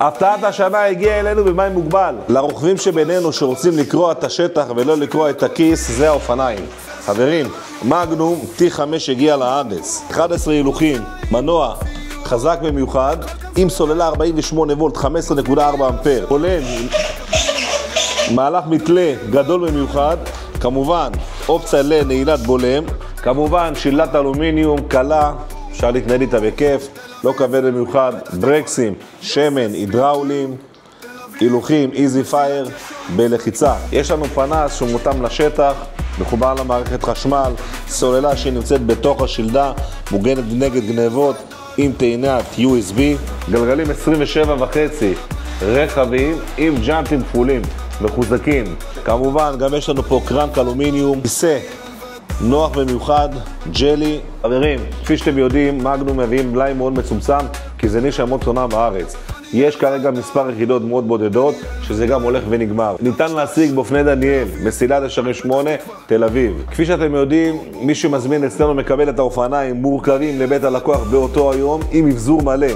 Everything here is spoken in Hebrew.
הפתעת השנה הגיעה אלינו במים מוגבל. לרוכבים שבינינו שרוצים לקרוע את השטח ולא לקרוע את הכיס, זה האופניים. חברים, מגנום T5 הגיע לארץ. 11 הילוכים, מנוע חזק במיוחד, עם סוללה 48 וולט, 15.4 אמפר. כולל מהלך מתלה גדול במיוחד, כמובן אופציה לנעילת בולם, כמובן שילת אלומיניום קלה, אפשר להתנהל איתה בכיף, לא כבד במיוחד, ברקסים, שמן, הידראולים, הילוכים, איזי פייר, בלחיצה. יש לנו פנס שהוא מותאם לשטח, מחובר למערכת חשמל, סוללה שהיא נמצאת בתוך השלדה, מוגנת נגד גנבות, עם טעינת USB, גלגלים 27.5 רחבים עם ג'אנטים כפולים מחוזקים. כמובן גם יש לנו פה קרנק אלומיניום, כיסא נוח במיוחד, ג'לי. חברים, כפי שאתם יודעים, מגנום מביאים מלאי מאוד מצומצם, כי זה נישה מאוד קטנה בארץ. יש כרגע מספר יחידות מאוד בודדות, שזה גם הולך ונגמר. ניתן להשיג באופני דניאל, מסילת ישרים 8, תל אביב. כפי שאתם יודעים, מי שמזמין אצלנו מקבל את האופניים מורכבים לבית הלקוח באותו היום, עם מבזור מלא.